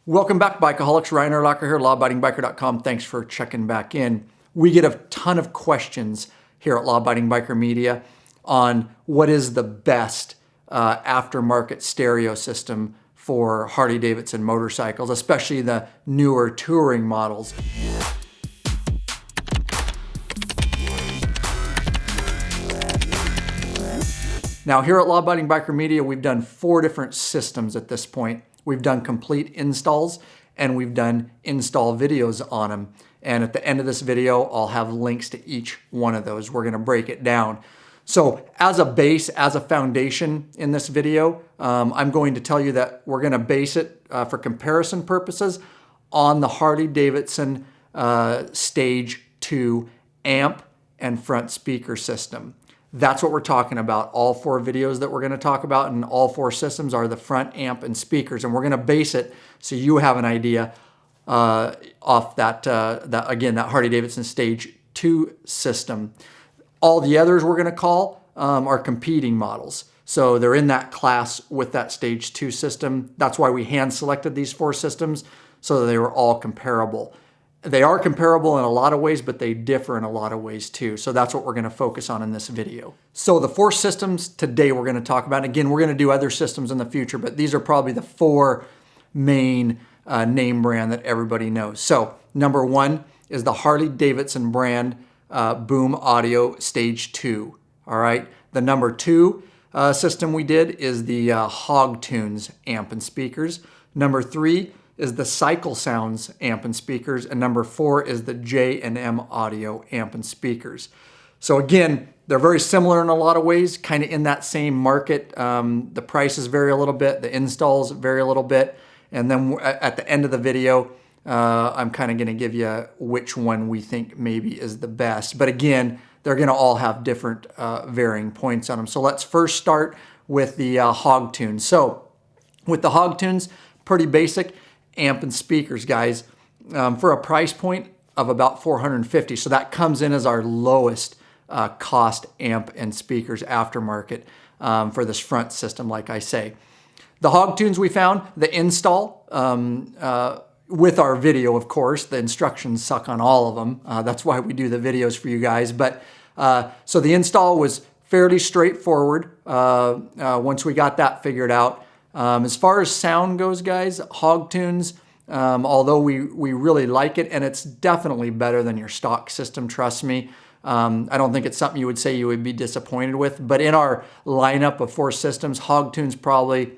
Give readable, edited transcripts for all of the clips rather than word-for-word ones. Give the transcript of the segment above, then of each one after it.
Welcome back, Bikeaholics. Ryan Rokker here, lawabidingbiker.com. Thanks for checking back in. We get a ton of questions here at Law Abiding Biker Media on what is the best aftermarket stereo system for Harley-Davidson motorcycles, especially the newer touring models. Now, here at Law Abiding Biker Media, we've done 4 different systems at this point. We've done complete installs and we've done install videos on them. And at the end of this video, I'll have links to each one of those. We're going to break it down. So as a base, as a foundation in this video, I'm going to tell you that we're going to base it for comparison purposes on the Harley-Davidson Stage 2 amp and front speaker system. That's what we're talking about. All 4 videos that we're going to talk about and all 4 systems are the front amp and speakers. And we're going to base it so you have an idea off that Harley-Davidson Stage 2 system. All the others we're going to call are competing models. So they're in that class with that Stage 2 system. That's why we hand selected these 4 systems so that they were all comparable. They are comparable in a lot of ways, but they differ in a lot of ways too. So that's what we're going to focus on in this video. So the 4 systems today we're going to talk about. Again, we're going to do other systems in the future, but these are probably the 4 main name brand that everybody knows. So number 1 is the Harley-Davidson brand Boom Audio Stage 2. All right. The number 2 system we did is the Hog Tunes amp and speakers. Number 3 is the Cycle Sounds amp and speakers, and number 4 is the J&M Audio amp and speakers. So again, they're very similar in a lot of ways, kind of in that same market. The prices vary a little bit, the installs vary a little bit, and then at the end of the video, I'm kind of going to give you which one we think maybe is the best. But again, they're going to all have different varying points on them. So let's first start with the Hog Tunes. So with the Hog Tunes, pretty basic amp and speakers, guys, for a price point of about $450. So that comes in as our lowest cost amp and speakers aftermarket for this front system, like I say. The Hog Tunes we found, the install, with our video, of course, the instructions suck on all of them. That's why we do the videos for you guys. But so the install was fairly straightforward once we got that figured out. As far as sound goes, guys, Hog Tunes, although we really like it, and it's definitely better than your stock system, trust me. I don't think it's something you would say you would be disappointed with. But in our lineup of 4 systems, Hog Tunes probably,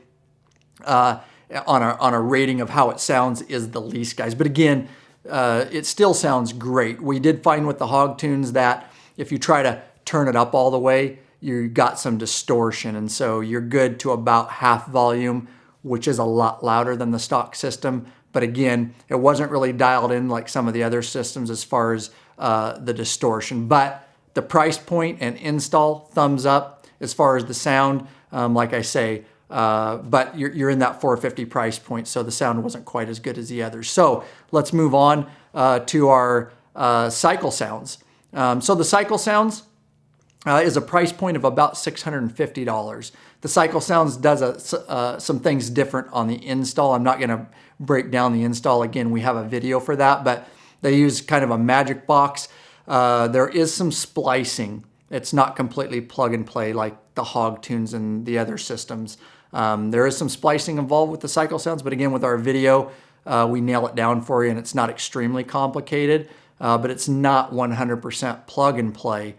on a rating of how it sounds, is the least, guys. But again, it still sounds great. We did find with the Hog Tunes that if you try to turn it up all the way, you got some distortion, and so you're good to about half volume, which is a lot louder than the stock system. But again, it wasn't really dialed in like some of the other systems as far as the distortion. But the price point and install, thumbs up. As far as the sound, like I say, but you're in that $450 price point, so the sound wasn't quite as good as the others. So let's move on to our Cycle Sounds. So the Cycle Sounds is a price point of about $650. The Cycle Sounds does some things different on the install. I'm not going to break down the install. Again, we have a video for that, but they use kind of a magic box. There is some splicing. It's not completely plug and play like the Hog Tunes and the other systems. There is some splicing involved with the Cycle Sounds, but again, with our video, we nail it down for you, and it's not extremely complicated, but it's not 100% plug and play.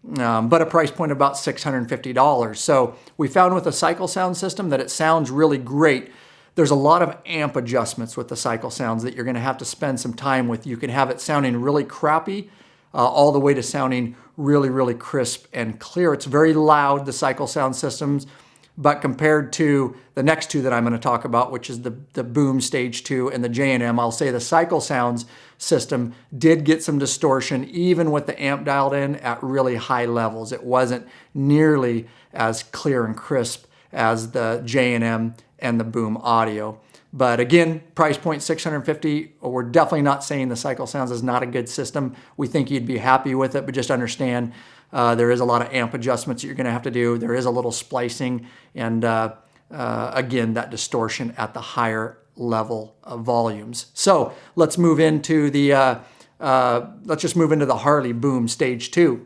But a price point of about $650. So we found with the Cycle Sound system that it sounds really great. There's a lot of amp adjustments with the Cycle Sounds that you're going to have to spend some time with. You can have it sounding really crappy all the way to sounding really, really crisp and clear. It's very loud, the Cycle Sound systems, but compared to the next 2 that I'm going to talk about, which is the Boom Stage 2 and the J&M, I'll say the Cycle Sounds system did get some distortion even with the amp dialed in at really high levels. It wasn't nearly as clear and crisp as the J&M and the Boom Audio. But again, price point $650. We're definitely not saying the Cycle Sounds is not a good system. We think you'd be happy with it, but just understand there is a lot of amp adjustments that you're going to have to do. There is a little splicing, and again, that distortion at the higher level volumes. So let's move into the let's just move into the Harley Boom Stage 2.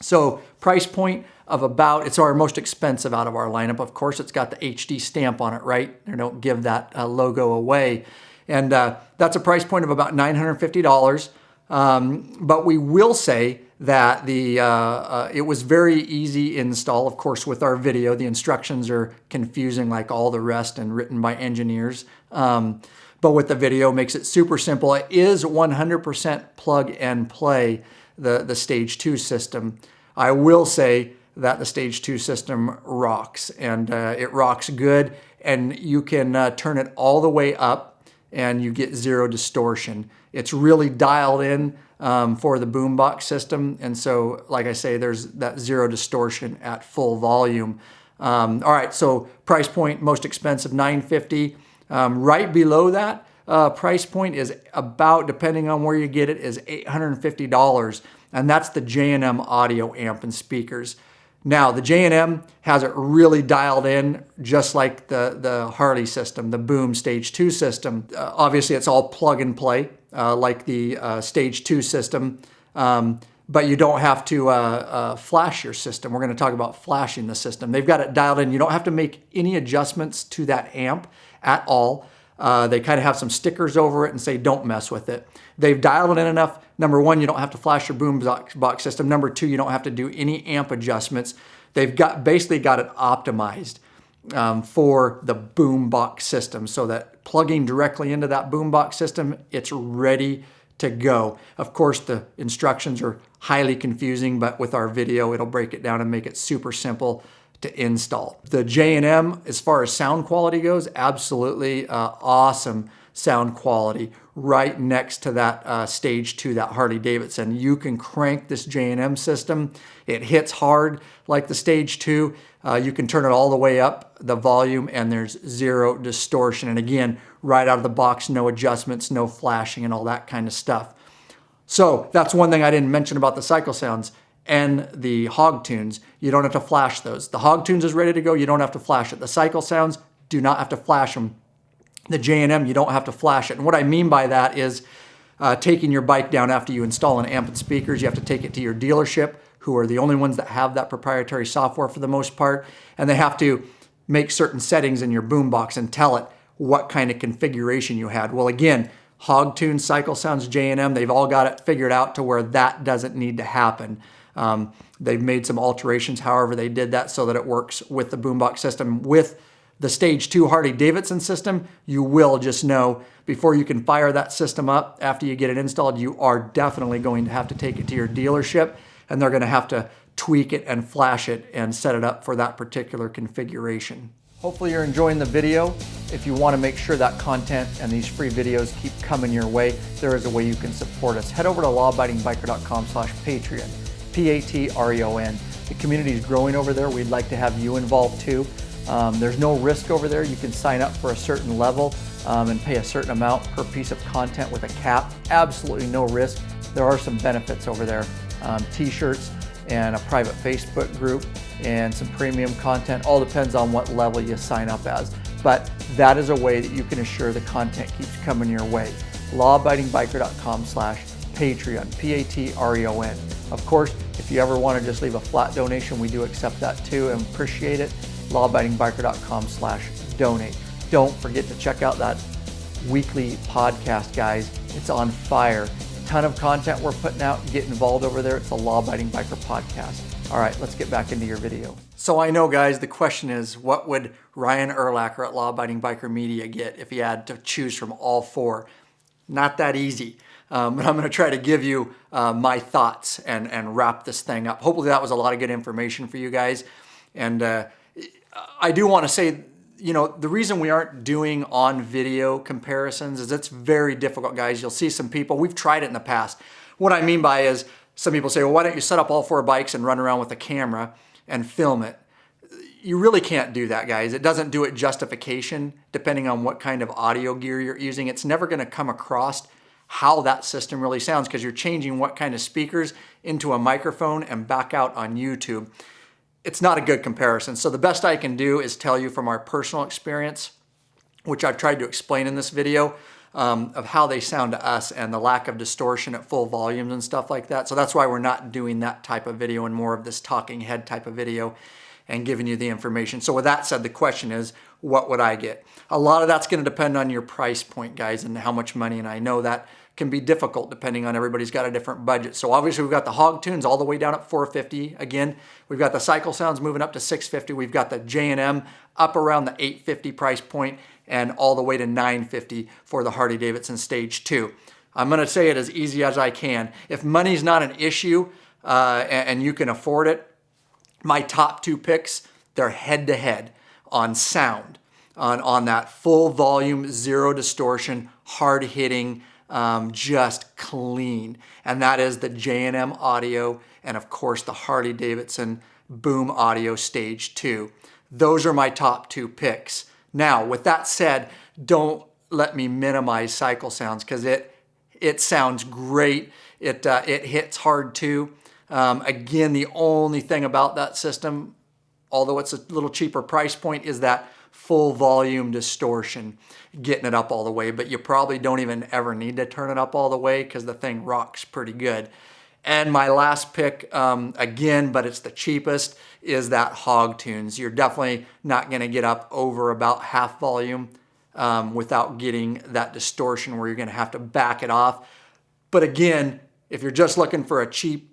So price point of about, it's our most expensive out of our lineup. Of course, it's got the HD stamp on it, right? They don't give that logo away. And that's a price point of about $950. But we will say that it was very easy install. Of course, with our video, the instructions are confusing like all the rest and written by engineers. But with the video, makes it super simple. It is 100% plug and play, the Stage 2 system. I will say that the Stage 2 system rocks, and it rocks good, and you can turn it all the way up and you get zero distortion. It's really dialed in for the boombox system, and so like I say, there's that zero distortion at full volume. All right, so price point, most expensive, $950. Right below that price point is about, depending on where you get it, is $850, and that's the J&M audio amp and speakers. Now, the J&M has it really dialed in, just like the Harley system, the Boom Stage 2 system. Obviously, it's all plug and play, like the Stage 2 system, but you don't have to flash your system. We're going to talk about flashing the system. They've got it dialed in. You don't have to make any adjustments to that amp at all. They kind of have some stickers over it and say, don't mess with it. They've dialed it in enough. Number one, you don't have to flash your boom box system. Number two, you don't have to do any amp adjustments. They've basically got it optimized for the boom box system, so that plugging directly into that boom box system, it's ready to go. Of course, the instructions are highly confusing, but with our video, it'll break it down and make it super simple to install. The J&M, as far as sound quality goes, absolutely awesome sound quality. Right next to that Stage 2, that Harley-Davidson. You can crank this J&M system. It hits hard like the Stage 2. You can turn it all the way up, the volume, and there's zero distortion. And again, right out of the box, no adjustments, no flashing, and all that kind of stuff. So that's one thing I didn't mention about the cycle sounds and the Hog Tunes. You don't have to flash those. The Hog Tunes is ready to go. You don't have to flash it. The cycle sounds, do not have to flash them. The J&M, you don't have to flash it. And what I mean by that is taking your bike down after you install an amp and speakers. You have to take it to your dealership, who are the only ones that have that proprietary software for the most part. And they have to make certain settings in your boombox and tell it what kind of configuration you had. Well, again, Hog Tunes, cycle sounds, J&M, they've all got it figured out to where that doesn't need to happen. They've made some alterations, however they did that, so that it works with the boombox system. With the Stage 2 Harley-Davidson system, you will just know before you can fire that system up after you get it installed, you are definitely going to have to take it to your dealership, and they're going to have to tweak it and flash it and set it up for that particular configuration. Hopefully you're enjoying the video. If you want to make sure that content and these free videos keep coming your way, there is a way you can support us. Head over to lawabidingbiker.com/Patreon, Patreon. The community is growing over there. We'd like to have you involved too. There's no risk over there. You can sign up for a certain level and pay a certain amount per piece of content with a cap. Absolutely no risk. There are some benefits over there. T-shirts and a private Facebook group and some premium content. All depends on what level you sign up as. But that is a way that you can assure the content keeps coming your way. lawabidingbiker.com/Patreon, Patreon. Of course, if you ever want to just leave a flat donation, we do accept that too and appreciate it. lawabidingbiker.com/donate. Don't forget to check out that weekly podcast, guys. It's on fire. Ton of content we're putting out. Get involved over there. It's the Law Abiding Biker Podcast. All right, let's get back into your video. So I know, guys, the question is, what would Ryan Erlacher at Law Abiding Biker Media get if he had to choose from all four? Not that easy. But I'm going to try to give you my thoughts and wrap this thing up. Hopefully that was a lot of good information for you guys. And I do want to say, you know, the reason we aren't doing on video comparisons is it's very difficult, guys. You'll see some people, we've tried it in the past. What I mean by is some people say, well, why don't you set up all four bikes and run around with a camera and film it? You really can't do that, guys. It doesn't do it justification depending on what kind of audio gear you're using. It's never going to come across how that system really sounds because you're changing what kind of speakers into a microphone and back out on YouTube. It's not a good comparison. So the best I can do is tell you from our personal experience, which I've tried to explain in this video, of how they sound to us and the lack of distortion at full volumes and stuff like that. So that's why we're not doing that type of video and more of this talking head type of video and giving you the information. So with that said, the question is, what would I get? A lot of that's going to depend on your price point, guys, and how much money. And I know that can be difficult depending on everybody's got a different budget. So obviously we've got the Hog Tunes all the way down at $450. Again, we've got the Cycle Sounds moving up to $650. We've got the J&M up around the $850 price point and all the way to $950 for the Harley Davidson Stage 2. I'm going to say it as easy as I can. If money's not an issue and you can afford it, my top two picks, they're head-to-head on sound, on that full volume, zero distortion, hard-hitting, just clean. And that is the J&M Audio and, of course, the Harley Davidson Boom Audio Stage 2. Those are my top two picks. Now, with that said, don't let me minimize Cycle Sounds because it sounds great. It hits hard too. Again, the only thing about that system, although it's a little cheaper price point, is that full volume distortion, getting it up all the way. But you probably don't even ever need to turn it up all the way because the thing rocks pretty good. And my last pick, again, but it's the cheapest, is that Hog Tunes. You're definitely not going to get up over about half volume without getting that distortion where you're going to have to back it off. But again, if you're just looking for a cheap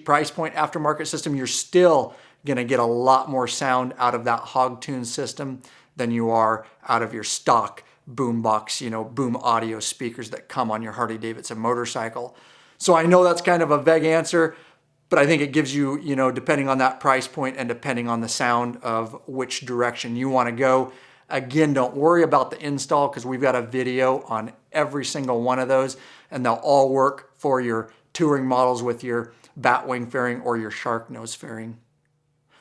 price point aftermarket system, you're still going to get a lot more sound out of that Hog Tunes system than you are out of your stock boombox, boom audio speakers that come on your Harley Davidson motorcycle. So I know that's kind of a vague answer, but I think it gives you, depending on that price point and depending on the sound of which direction you want to go. Again, don't worry about the install because we've got a video on every single one of those, and they'll all work for your touring models with your batwing fairing or your shark nose fairing.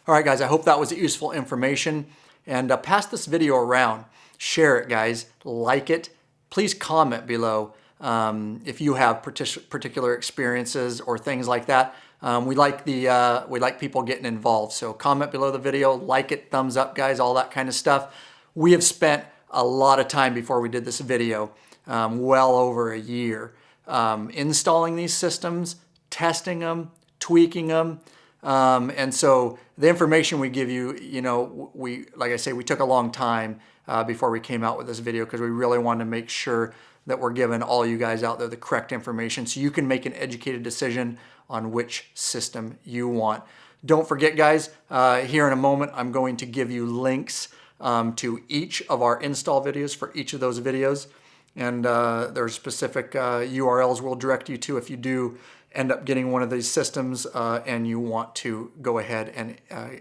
All right, guys, I hope that was useful information, and pass this video around. Share it, guys. Like it. Please comment below if you have particular experiences or things like that. We like people getting involved. So comment below the video, like it, thumbs up, guys, all that kind of stuff. We have spent a lot of time before we did this video, well over a year, installing these systems, testing them, tweaking them. And so the information we give you, like I say, we took a long time before we came out with this video because we really wanted to make sure that we're giving all you guys out there the correct information so you can make an educated decision on which system you want. Don't forget, guys, here in a moment, I'm going to give you links to each of our install videos for each of those videos. And there's specific URLs we'll direct you to if you do end up getting one of these systems and you want to go ahead and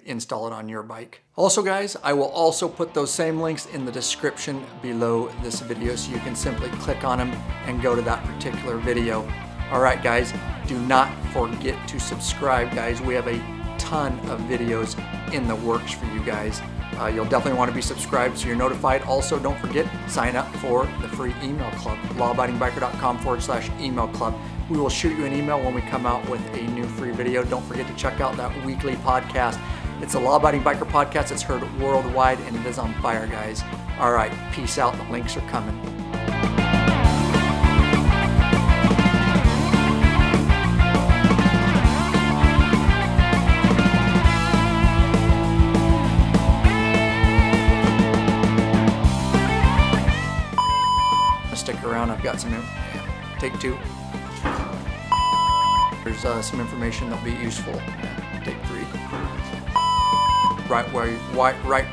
install it on your bike. Also, guys, I will also put those same links in the description below this video so you can simply click on them and go to that particular video. All right, guys, do not forget to subscribe, guys. We have a ton of videos in the works for you guys. You'll definitely want to be subscribed so you're notified. Also, don't forget, sign up for the free email club, lawabidingbiker.com/email club. We will shoot you an email when we come out with a new free video. Don't forget to check out that weekly podcast. It's a Law Abiding Biker podcast. It's heard worldwide, and it is on fire, guys. All right, peace out. The links are coming. Stick around. I've got some. Take two. There's some information that'll be useful. Take three. Right where, right.